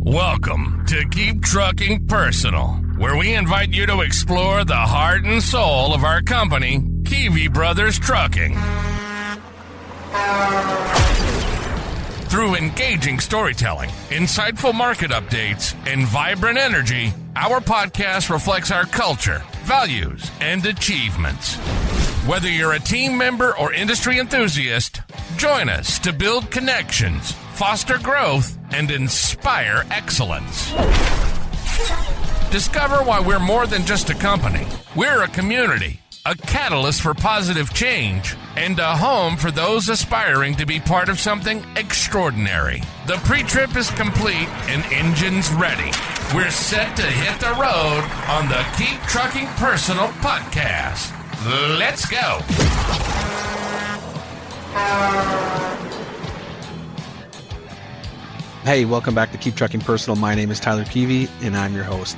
Welcome to Keep Trucking Personal, where we invite you to explore the heart and soul of our company, Kivi Bros Trucking. Through engaging storytelling, insightful market updates, and vibrant energy, our podcast reflects our culture, values, and achievements. Whether you're a team member or industry enthusiast, join us to build connections, foster growth, and inspire excellence. Discover why we're more than just a company. We're a community, a catalyst for positive change, and a home for those aspiring to be part of something extraordinary. The pre-trip is complete and engines ready. We're set to hit the road on the Keep Trucking Personal podcast. Let's go. Hey, welcome back to Keep Trucking Personal. My name is Tyler Kivi, and I'm your host.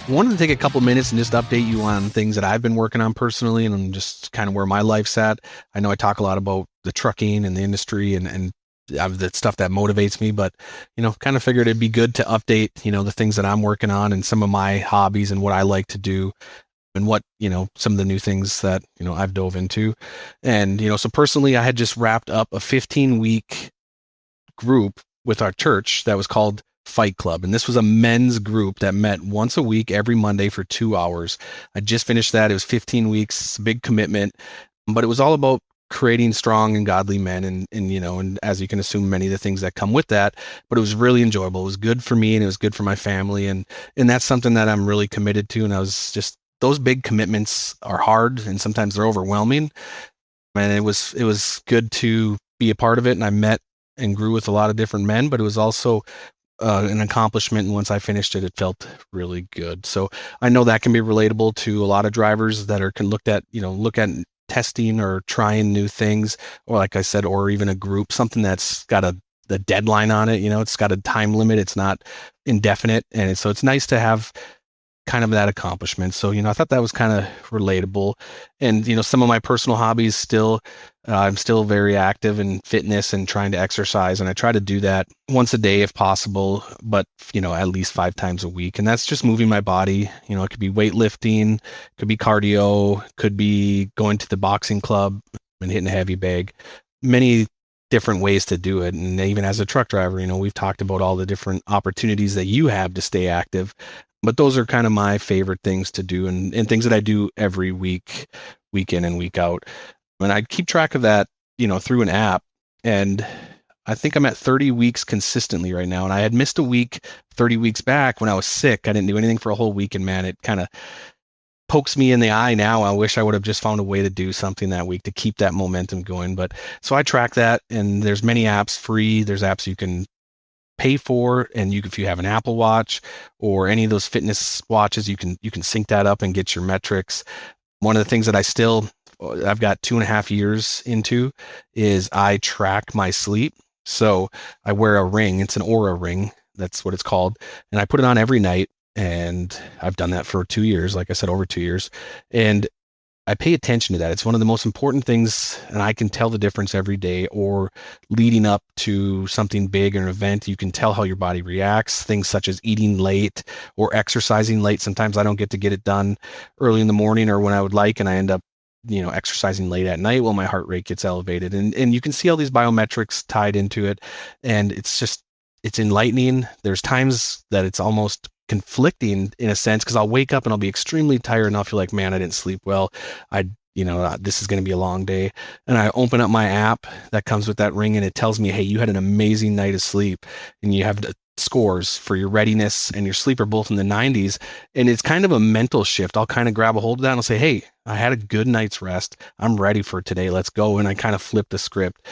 I wanted to take a couple minutes and just update you on things that I've been working on personally and just kind of where my life's at. I know I talk a lot about the trucking and the industry and the stuff that motivates me, but, kind of figured it'd be good to update, the things that I'm working on and some of my hobbies and what I like to do and what, some of the new things that, I've dove into. And, so personally, I had just wrapped up a 15-week group with our church that was called Fight Club. And this was a men's group that met once a week, every Monday for 2 hours. I just finished that. It was 15 weeks, big commitment, but it was all about creating strong and godly men. And as you can assume, many of the things that come with that, but it was really enjoyable. It was good for me and it was good for my family. And that's something that I'm really committed to. And I was just, those big commitments are hard and sometimes they're overwhelming. And it was good to be a part of it. And I met and grew with a lot of different men, but it was also an accomplishment. And once I finished it, it felt really good. So I know that can be relatable to a lot of drivers that can look at testing or trying new things, or like I said, or even a group, something that's got the deadline on it. It's got a time limit. It's not indefinite. And so it's nice to have kind of that accomplishment. So, I thought that was kind of relatable. And, some of my personal hobbies still, I'm still very active in fitness and trying to exercise. And I try to do that once a day if possible, but, at least 5 times a week. And that's just moving my body. It could be weightlifting, could be cardio, could be going to the boxing club and hitting a heavy bag, many different ways to do it. And even as a truck driver, we've talked about all the different opportunities that you have to stay active. But those are kind of my favorite things to do and things that I do every week, week in and week out. And I keep track of that, through an app. And I think I'm at 30 weeks consistently right now. And I had missed a week 30 weeks back when I was sick. I didn't do anything for a whole week. And man, it kind of pokes me in the eye now. I wish I would have just found a way to do something that week to keep that momentum going. But so I track that, and there's many apps free. There's apps you can pay for, and if you have an Apple Watch or any of those fitness watches, you can sync that up and get your metrics. One of the things that I've got 2.5 years into is I track my sleep. So I wear a ring. It's an Oura Ring. That's what it's called. And I put it on every night. And I've done that for 2 years, like I said, over 2 years. And I pay attention to that. It's one of the most important things, and I can tell the difference every day or leading up to something big or an event. You can tell how your body reacts, things such as eating late or exercising late. Sometimes I don't get to get it done early in the morning or when I would like, and I end up, exercising late at night while my heart rate gets elevated. And you can see all these biometrics tied into it. And it's enlightening. There's times that it's almost conflicting in a sense, because I'll wake up and I'll be extremely tired and I'll feel like, man, I didn't sleep well. This is going to be a long day. And I open up my app that comes with that ring and it tells me, hey, you had an amazing night of sleep, and you have the scores for your readiness and your sleep are both in the 90s. And it's kind of a mental shift. I'll kind of grab a hold of that and I'll say, hey, I had a good night's rest. I'm ready for today. Let's go. And I kind of flip the script.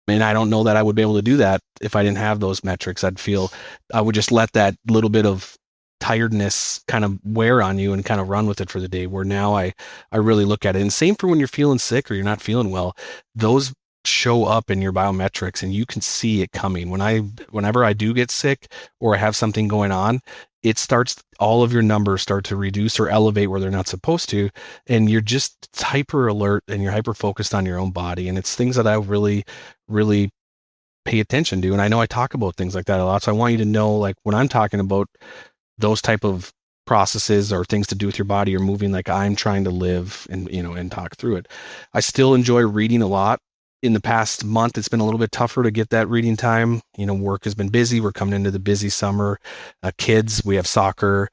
And I don't know that I would be able to do that if I didn't have those metrics. I would just let that little bit of tiredness kind of wear on you and kind of run with it for the day, where now I really look at it. And same for when you're feeling sick or you're not feeling well, those show up in your biometrics and you can see it coming. Whenever I do get sick or I have something going on, all of your numbers start to reduce or elevate where they're not supposed to. And you're just hyper alert and you're hyper focused on your own body. And it's things that I really, really pay attention to. And I know I talk about things like that a lot. So I want you to know, like, when I'm talking about those type of processes or things to do with your body or moving, like I'm trying to live and, and talk through it. I still enjoy reading a lot. In the past month, it's been a little bit tougher to get that reading time. Work has been busy. We're coming into the busy summer. Kids, we have soccer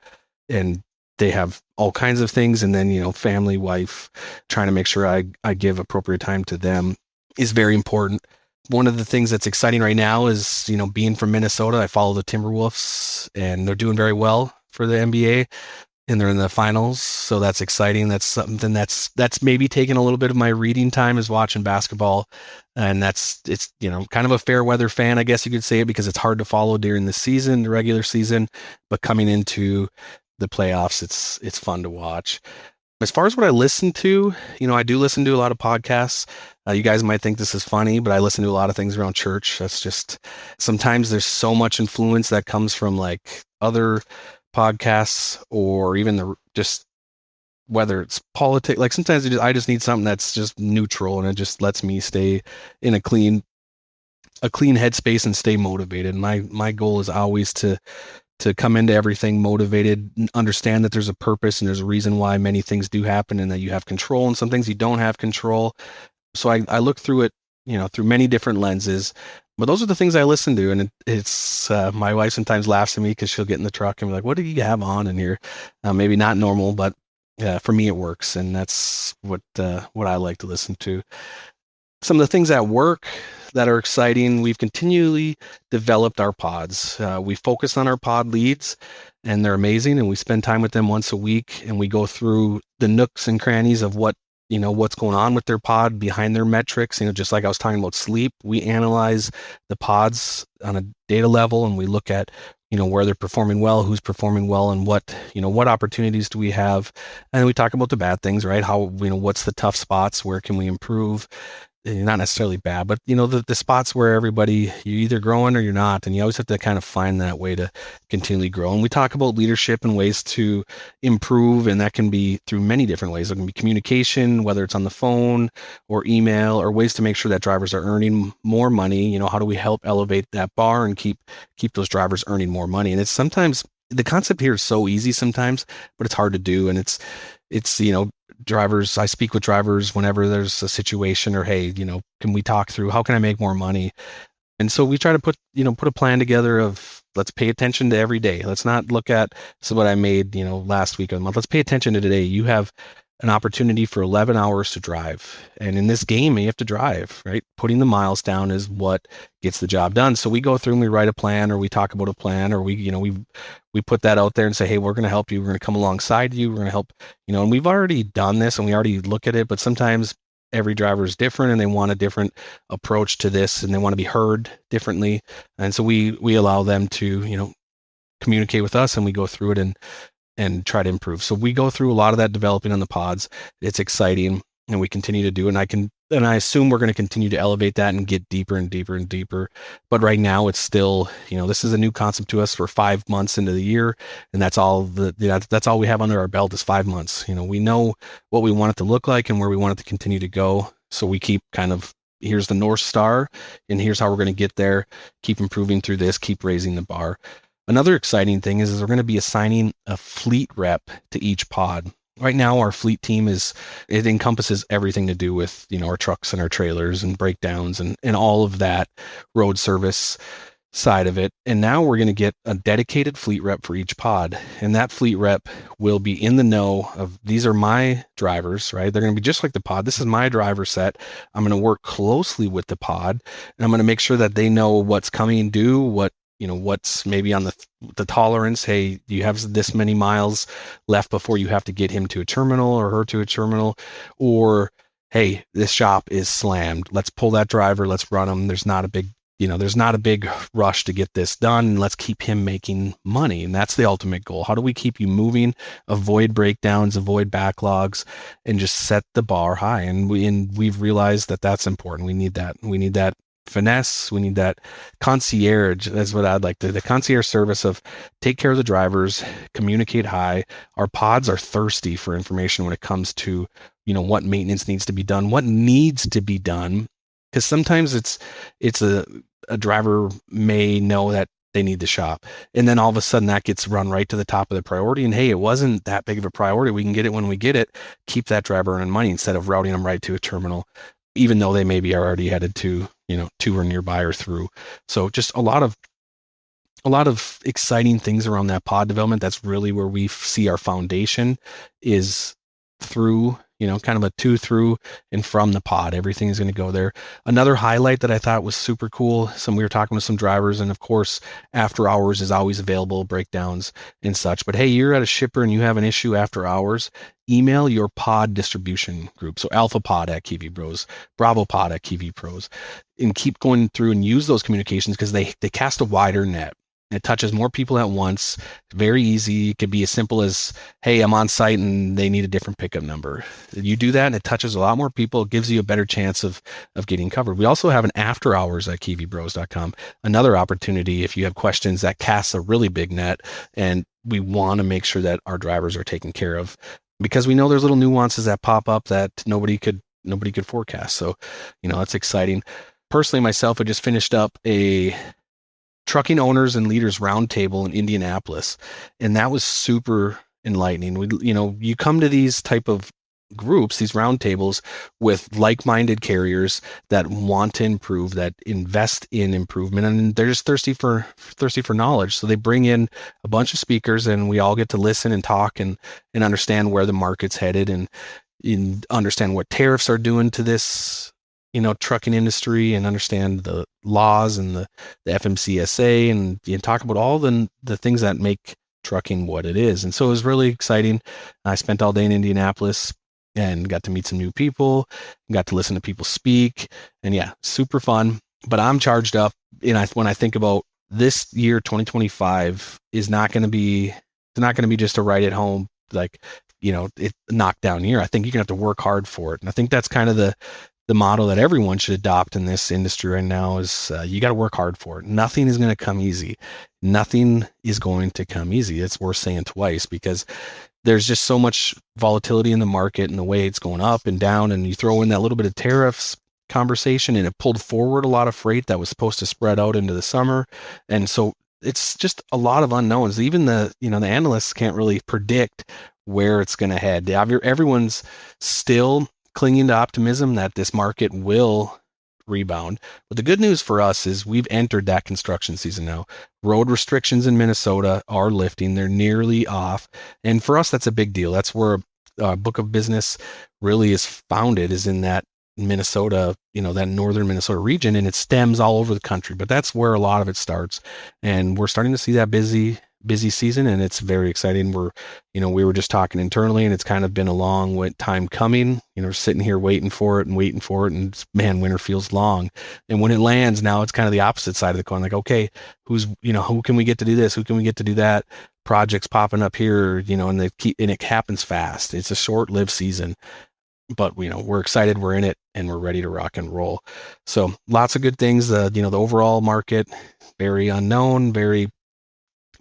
and they have all kinds of things. And then, family, wife, trying to make sure I give appropriate time to them is very important. One of the things that's exciting right now is, being from Minnesota, I follow the Timberwolves and they're doing very well for the NBA and they're in the finals. So that's exciting. That's something that's maybe taking a little bit of my reading time is watching basketball. And it's, kind of a fair weather fan, I guess you could say it, because it's hard to follow during the season, the regular season, but coming into the playoffs, it's fun to watch. As far as what I listen to, I do listen to a lot of podcasts. You guys might think this is funny, but I listen to a lot of things around church. That's just, sometimes there's so much influence that comes from like other podcasts or even just whether it's politics. Like sometimes I just need something that's just neutral and it just lets me stay in a clean headspace and stay motivated. My goal is always to come into everything motivated, understand that there's a purpose and there's a reason why many things do happen and that you have control and some things you don't have control. So I look through it, through many different lenses, but those are the things I listen to. And it's my wife sometimes laughs at me because she'll get in the truck and be like, what do you have on in here? Maybe not normal, but for me it works. And that's what I like to listen to. Some of the things at work that are exciting, we've continually developed our pods. We focus on our pod leads and they're amazing. And we spend time with them once a week and we go through the nooks and crannies of what's going on with their pod behind their metrics. Just like I was talking about sleep, we analyze the pods on a data level and we look at, where they're performing well, who's performing well, and what opportunities do we have. And we talk about the bad things, right? How, what's the tough spots? Where can we improve? Not necessarily bad, but the spots where everybody, you're either growing or you're not, and you always have to kind of find that way to continually grow. And we talk about leadership and ways to improve, and that can be through many different ways. It can be communication, whether it's on the phone or email, or ways to make sure that drivers are earning more money. How do we help elevate that bar and keep those drivers earning more money? And it's sometimes the concept here is so easy sometimes, but it's hard to do. And it's drivers, I speak with drivers whenever there's a situation or, hey, can we talk through how can I make more money? And so we try to put a plan together of let's pay attention to every day. Let's not look at this is what I made, last week of the month. Let's pay attention to today. You have an opportunity for 11 hours to drive. And in this game, you have to drive, right? Putting the miles down is what gets the job done. So we go through and we write a plan or we talk about a plan or we put that out there and say, hey, we're going to help you. We're going to come alongside you. We're going to help, and we've already done this and we already look at it, but sometimes every driver is different and they want a different approach to this and they want to be heard differently. And so we allow them to, communicate with us and we go through it and try to improve. So we go through a lot of that developing on the pods. It's exciting and we continue to do it. And I assume we're going to continue to elevate that and get deeper and deeper and deeper. But right now it's still, this is a new concept to us for 5 months into the year. And that's all that's all we have under our belt is 5 months. We know what we want it to look like and where we want it to continue to go. So we keep kind of, here's the North Star and here's how we're going to get there. Keep improving through this, keep raising the bar. Another exciting thing is we're going to be assigning a fleet rep to each pod. Right now, our fleet team it encompasses everything to do with, our trucks and our trailers and breakdowns and all of that road service side of it. And now we're going to get a dedicated fleet rep for each pod. And that fleet rep will be in the know of these are my drivers, right? They're going to be just like the pod. This is my driver set. I'm going to work closely with the pod and I'm going to make sure that they know what's coming due, what's maybe on the tolerance. Hey, you have this many miles left before you have to get him to a terminal or her to a terminal, or hey, this shop is slammed. Let's pull that driver. Let's run him. There's not a big rush to get this done. And let's keep him making money. And that's the ultimate goal. How do we keep you moving, avoid breakdowns, avoid backlogs, and just set the bar high? And we've realized that that's important. We need that. We need that finesse. We need that concierge. That's what I'd like the concierge service of take care of the drivers, communicate high. Our pods are thirsty for information when it comes to, what maintenance needs to be done, what needs to be done Because sometimes it's a driver may know that they need to shop, and then all of a sudden that gets run right to the top of the priority. And hey, it wasn't that big of a priority. We can get it when we get it. Keep that driver earning money instead of routing them right to a terminal, even though they maybe are already headed to or nearby or through. So just a lot of exciting things around that pod development. That's really where we see our foundation is through, kind of a to, through, and from the pod. Everything is going to go there. Another highlight that I thought was super cool. We were talking with some drivers, and of course, after hours is always available, breakdowns and such. But hey, you're at a shipper and you have an issue after hours, email your pod distribution group. So Alpha Pod at Kivi Bros, Bravo Pod at Kivi Pros, and keep going through and use those communications because they cast a wider net. It touches more people at once. Very easy. It could be as simple as, hey, I'm on site and they need a different pickup number. You do that and it touches a lot more people. It gives you a better chance of getting covered. We also have an after hours at kivibros.com. Another opportunity if you have questions that casts a really big net, and we want to make sure that our drivers are taken care of because we know there's little nuances that pop up that nobody could forecast. So, that's exciting. Personally, myself, I just finished up a trucking owners and leaders roundtable in Indianapolis, and that was super enlightening. You come to these type of groups, these roundtables, with like-minded carriers that want to improve, that invest in improvement, and they're just thirsty for knowledge. So they bring in a bunch of speakers, and we all get to listen and talk and understand where the market's headed and understand what tariffs are doing to this trucking industry, and understand the laws and the FMCSA, and talk about all the things that make trucking what it is. And so it was really exciting. I spent all day in Indianapolis and got to meet some new people, got to listen to people speak, and yeah, super fun. But I'm charged up, and when I think about this year, 2025 is not going to be just a ride at home, like, it knockdown year. I think you're gonna have to work hard for it. And I think that's kind of the motto that everyone should adopt in this industry right now is you got to work hard for it. Nothing is going to come easy. Nothing is going to come easy. It's worth saying twice because there's just so much volatility in the market and the way it's going up and down. And you throw in that little bit of tariffs conversation, and it pulled forward a lot of freight that was supposed to spread out into the summer. And so it's just a lot of unknowns. Even the analysts can't really predict where it's going to head. Everyone's still clinging to optimism that this market will rebound. But the good news for us is we've entered that construction season now. Road restrictions in Minnesota are lifting. They're nearly off. And for us, that's a big deal. That's where book of business really is founded, is in that Minnesota, that northern Minnesota region, and it stems all over the country. But that's where a lot of it starts. And we're starting to see that busy season, and it's very exciting. We were just talking internally, and it's kind of been a long time coming, sitting here waiting for it, and man, winter feels long. And when it lands, now it's kind of the opposite side of the coin. Like, okay, who can we get to do this? Who can we get to do that? Projects popping up here, and it happens fast. It's a short-lived season, but we're excited, we're in it, and we're ready to rock and roll. So lots of good things. The overall market, very unknown, very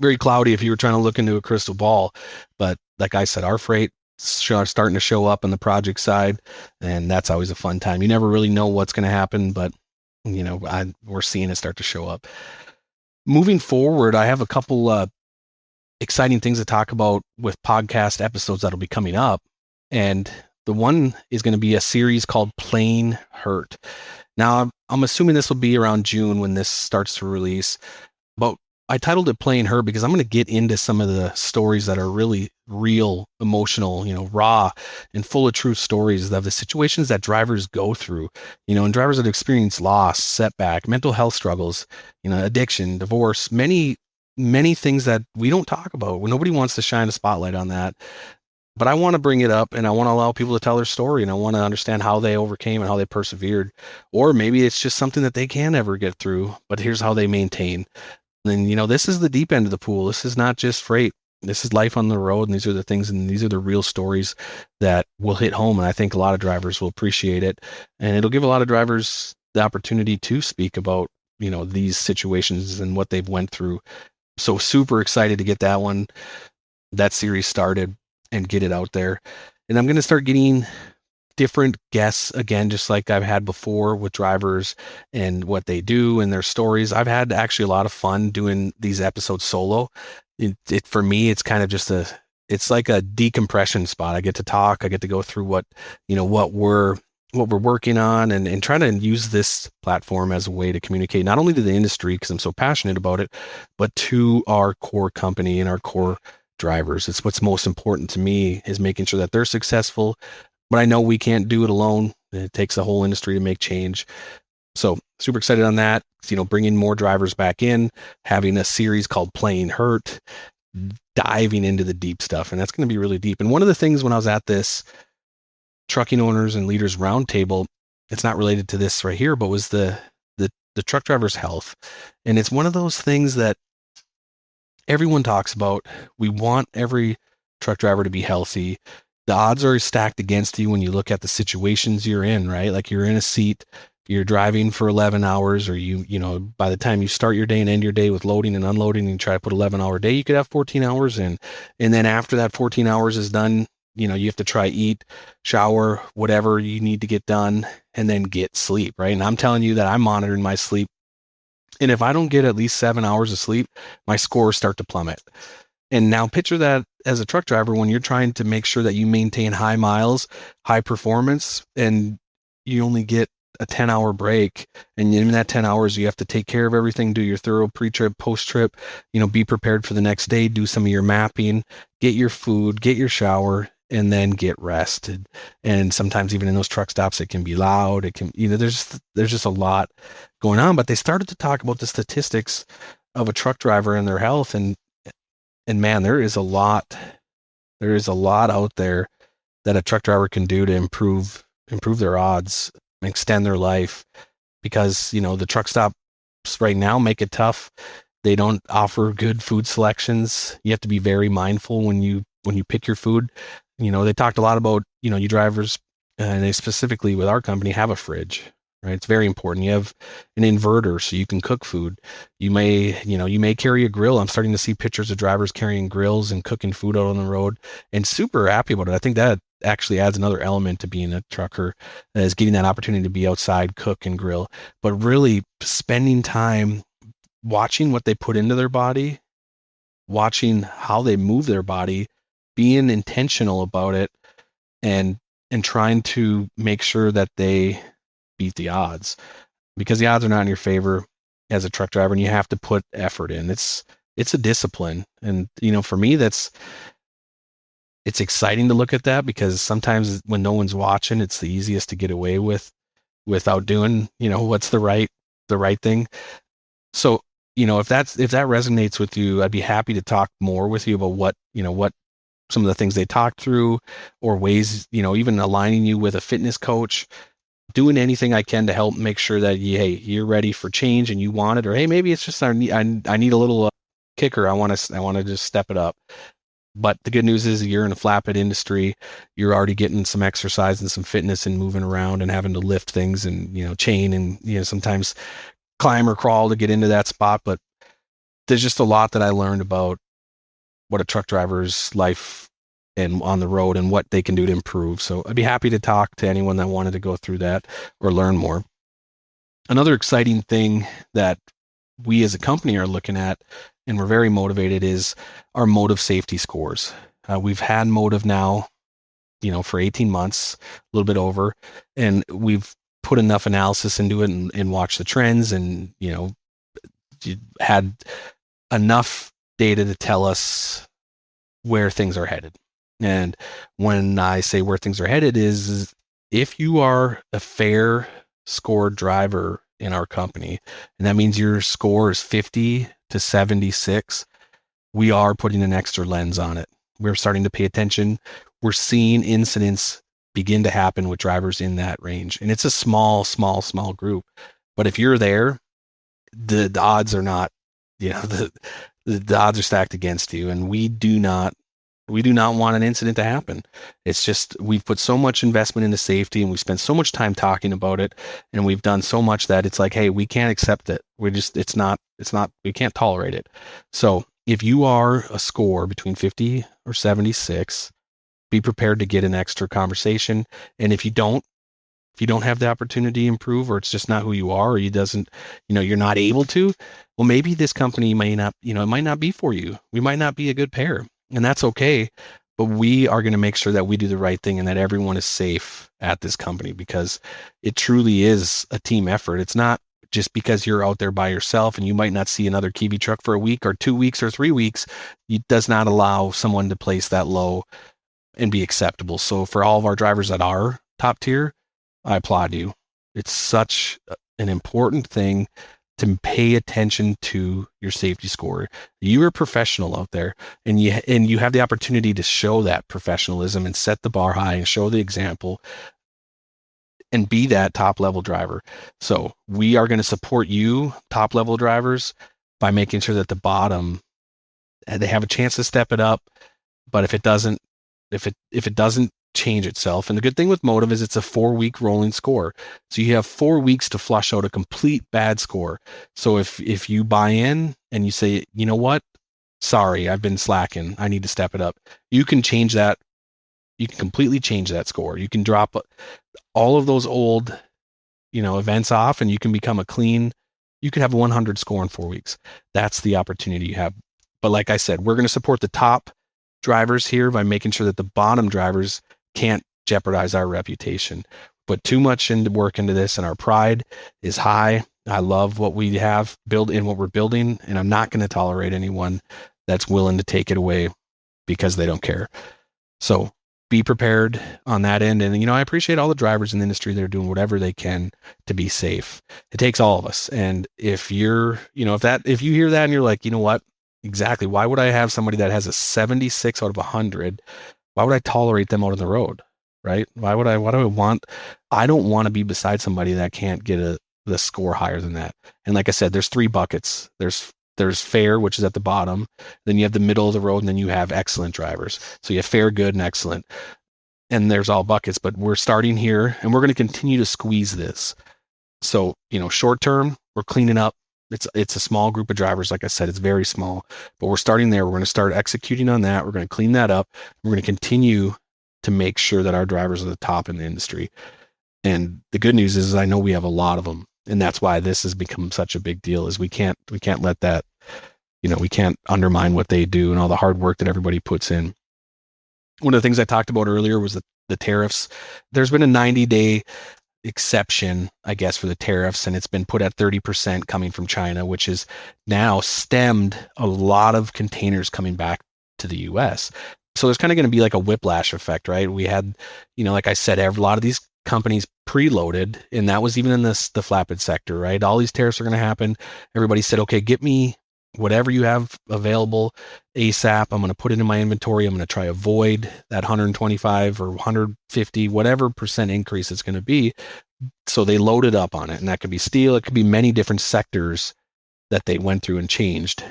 very cloudy if you were trying to look into a crystal ball. But like I said, our freight starting to show up on the project side, and that's always a fun time. You never really know what's going to happen, but we're seeing it start to show up. Moving forward, I have a couple exciting things to talk about with podcast episodes that'll be coming up, and the one is going to be a series called Plain Hurt. Now, I'm assuming this will be around June when this starts to release, but I titled it Plain Hurt because I'm going to get into some of the stories that are really real, emotional, raw and full of true stories of the situations that drivers go through, and drivers that experience loss, setback, mental health struggles, addiction, divorce, many, many things that we don't talk about. Nobody wants to shine a spotlight on that. But I want to bring it up, and I want to allow people to tell their story, and I want to understand how they overcame and how they persevered. Or maybe it's just something that they can never get through, but here's how they maintain. And this is the deep end of the pool. This is not just freight. This is life on the road, and these are the things, and these are the real stories that will hit home. And I think a lot of drivers will appreciate it, and it'll give a lot of drivers the opportunity to speak about these situations and what they've went through. So super excited to get that series started and get it out there. And I'm going to start getting different guests, again, just like I've had before with drivers and what they do and their stories. I've had actually a lot of fun doing these episodes solo. For me, it's kind of just it's like a decompression spot. I get to talk, I get to go through what we're working on, and trying to use this platform as a way to communicate not only to the industry, because I'm so passionate about it, but to our core company and our core drivers. It's what's most important to me, is making sure that they're successful. But I know we can't do it alone. It takes a whole industry to make change. So super excited on that. Bringing more drivers back in, having a series called Playing Hurt, diving into the deep stuff. And that's going to be really deep. And one of the things when I was at this trucking owners and leaders roundtable, it's not related to this right here, but was the truck driver's health. And it's one of those things that everyone talks about. We want every truck driver to be healthy. The odds are stacked against you when you look at the situations you're in, right? Like you're in a seat, you're driving for 11 hours, or by the time you start your day and end your day with loading and unloading, and you try to put 11-hour day, you could have 14 hours in. And then after that 14 hours is done, you have to try, eat, shower, whatever you need to get done, and then get sleep, right? And I'm telling you that I'm monitoring my sleep. And if I don't get at least 7 hours of sleep, my scores start to plummet. And now picture that as a truck driver when you're trying to make sure that you maintain high miles, high performance, and you only get a 10-hour break. And in that 10 hours, you have to take care of everything, do your thorough pre-trip, post-trip, be prepared for the next day, do some of your mapping, get your food, get your shower, and then get rested. And sometimes even in those truck stops, it can be loud. It can, there's just a lot going on. But they started to talk about the statistics of a truck driver and their health. And man, there is a lot out there that a truck driver can do to improve their odds, extend their life, because the truck stops right now make it tough. They don't offer good food selections. You have to be very mindful when you pick your food. They talked a lot about, you drivers, and they specifically with our company have a fridge, right? It's very important. You have an inverter so you can cook food. You may carry a grill. I'm starting to see pictures of drivers carrying grills and cooking food out on the road, and super happy about it. I think that actually adds another element to being a trucker, is getting that opportunity to be outside, cook and grill, but really spending time watching what they put into their body, watching how they move their body, being intentional about it, and trying to make sure that they beat the odds, because the odds are not in your favor as a truck driver, and you have to put effort in. It's a discipline. And for me, it's exciting to look at that, because sometimes when no one's watching, it's the easiest to get away without doing what's the right thing. So if that resonates with you, I'd be happy to talk more with you about what some of the things they talked through, or ways, even aligning you with a fitness coach, doing anything I can to help make sure that you're ready for change and you want it, or hey, maybe it's just I need a little kicker. I want to just step it up. But the good news is you're in a flatbed industry. You're already getting some exercise and some fitness and moving around and having to lift things and chain and sometimes climb or crawl to get into that spot. But there's just a lot that I learned about what a truck driver's life and on the road and what they can do to improve. So I'd be happy to talk to anyone that wanted to go through that or learn more. Another exciting thing that we as a company are looking at, and we're very motivated, is our motive safety scores. We've had motive now, for 18 months, a little bit over, and we've put enough analysis into it and watched the trends, and had enough data to tell us where things are headed. And when I say where things are headed is if you are a fair scored driver in our company, and that means your score is 50 to 76, we are putting an extra lens on it. We're starting to pay attention. We're seeing incidents begin to happen with drivers in that range. And it's a small group. But if you're there, the odds are not, the odds are stacked against you. And we do not want an incident to happen. It's just, we've put so much investment into safety, and we spent so much time talking about it, and we've done so much that it's like, hey, we can't accept it. We can't tolerate it. So if you are a score between 50 or 76, be prepared to get an extra conversation. And if you don't have the opportunity to improve, or it's just not who you are, or you're not able to, well, maybe this company may not, it might not be for you. We might not be a good pair, and that's okay. But we are going to make sure that we do the right thing and that everyone is safe at this company, because it truly is a team effort. It's not just because you're out there by yourself and you might not see another Kiwi truck for a week or 2 weeks or 3 weeks. It does not allow someone to place that low and be acceptable. So for all of our drivers that are top tier, I applaud you. It's such an important thing to pay attention to your safety score. You are professional out there, and you have the opportunity to show that professionalism and set the bar high and show the example and be that top level driver. So we are going to support you, top level drivers, by making sure that the bottom, they have a chance to step it up. But if it doesn't change itself, and the good thing with Motive is it's a 4-week rolling score, so you have 4 weeks to flush out a complete bad score. So if you buy in and you say, you know what, sorry, I've been slacking, I need to step it up, you can change that. You can completely change that score. You can drop all of those old events off, and you can become you could have a 100 score in 4 weeks. That's the opportunity you have. But like I said, we're going to support the top drivers here by making sure that the bottom drivers can't jeopardize our reputation. Put too much work into this, and our pride is high. I love what we have built in, what we're building, and I'm not going to tolerate anyone that's willing to take it away because they don't care. So be prepared on that end. And, I appreciate all the drivers in the industry that are doing whatever they can to be safe. It takes all of us. And if you're, if you hear that and you're like, you know what, exactly, why would I have somebody that has a 76 out of 100? Why would I tolerate them out on the road? Right? I don't want to be beside somebody that can't get the score higher than that. And like I said, there's 3 buckets. There's fair, which is at the bottom. Then you have the middle of the road, and then you have excellent drivers. So you have fair, good, and excellent. And there's all buckets, but we're starting here, and we're going to continue to squeeze this. So, short term, we're cleaning up. It's a small group of drivers. Like I said, it's very small, but we're starting there. We're going to start executing on that. We're going to clean that up. We're going to continue to make sure that our drivers are the top in the industry. And the good news is I know we have a lot of them. And that's why this has become such a big deal, is we can't let that, we can't undermine what they do and all the hard work that everybody puts in. One of the things I talked about earlier was the tariffs. There's been a 90-day exception, I guess, for the tariffs, and it's been put at 30% coming from China, which has now stemmed a lot of containers coming back to the US. So there's kind of going to be like a whiplash effect, right? We had, like I said, a lot of these companies preloaded, and that was even in the flatbed sector, right? All these tariffs are going to happen. Everybody said, okay, get me whatever you have available ASAP. I'm going to put it in my inventory. I'm going to try avoid that 125 or 150, whatever percent increase it's going to be. So they loaded up on it, and that could be steel. It could be many different sectors that they went through and changed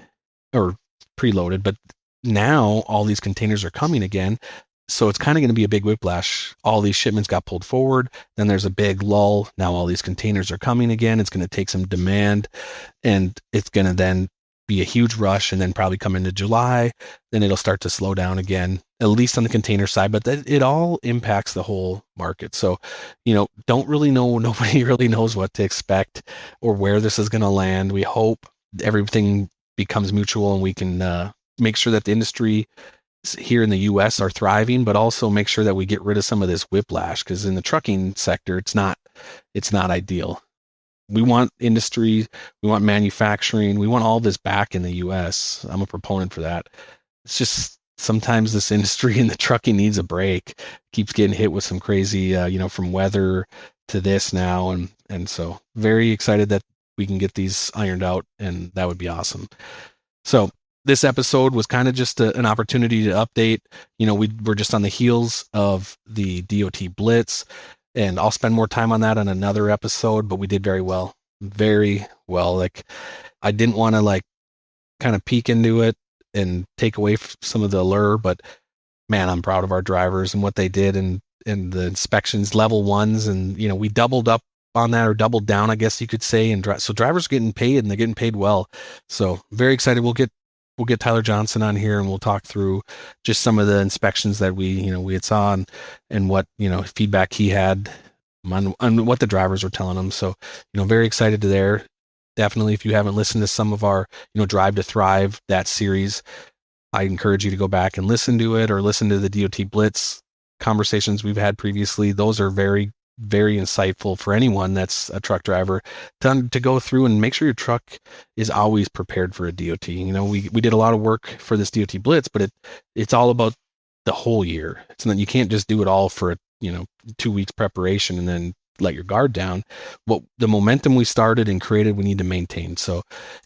or preloaded. But now all these containers are coming again. So it's kind of going to be a big whiplash. All these shipments got pulled forward. Then there's a big lull. Now all these containers are coming again. It's going to take some demand, and it's going to then be a huge rush, and then probably come into July. Then it'll start to slow down again, at least on the container side. But it all impacts the whole market. So, don't really know. Nobody really knows what to expect or where this is going to land. We hope everything becomes mutual, and we can make sure that the industry here in the US are thriving, but also make sure that we get rid of some of this whiplash, because in the trucking sector, it's not ideal. We want industry, we want manufacturing, we want all this back in the US. I'm a proponent for that. It's just sometimes this industry in the trucking needs a break. Keeps getting hit with some crazy, from weather to this now, and so very excited that we can get these ironed out, and that would be awesome. So this episode was kind of just an opportunity to update. We're just on the heels of the DOT Blitz, and I'll spend more time on that on another episode, but we did very well. Like, I didn't want to kind of peek into it and take away some of the allure, but man, I'm proud of our drivers and what they did, and the inspections, level 1s, and we doubled up on that, or doubled down, I guess you could say. And so drivers are getting paid, and they're getting paid well. So very excited. We'll get we'll get Tyler Johnson on here and we'll talk through just some of the inspections that we had saw and what, feedback he had on what the drivers were telling him. So, very excited to there. Definitely, if you haven't listened to some of our, Drive to Thrive, that series, I encourage you to go back and listen to it or listen to the DOT Blitz conversations we've had previously. Those are very, very insightful for anyone that's a truck driver to go through and make sure your truck is always prepared for a DOT. We did a lot of work for this DOT Blitz, but it's all about the whole year. It's not, you can't just do it all for 2 weeks preparation and then let your guard down. What the momentum we started and created, we need to maintain. So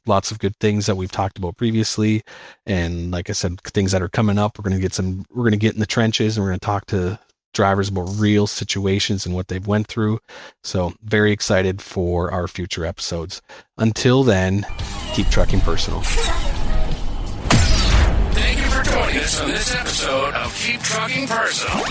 lots of good things that we've talked about previously. And like I said, things that are coming up, we're going to get in the trenches and we're going to talk to drivers about real situations and what they've went through. So very excited for our future episodes. Until then, keep trucking personal. Thank you for joining us on this episode of Keep Trucking Personal.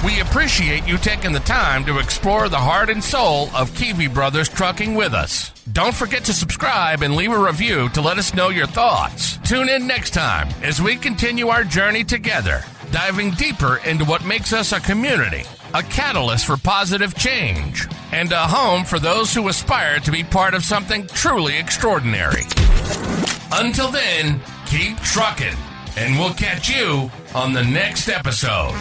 We appreciate you taking the time to explore the heart and soul of Kivi Brothers Trucking with us. Don't forget to subscribe and leave a review to let us know your thoughts. Tune in next time as we continue our journey together, diving deeper into what makes us a community, a catalyst for positive change, and a home for those who aspire to be part of something truly extraordinary. Until then, keep trucking, and we'll catch you on the next episode.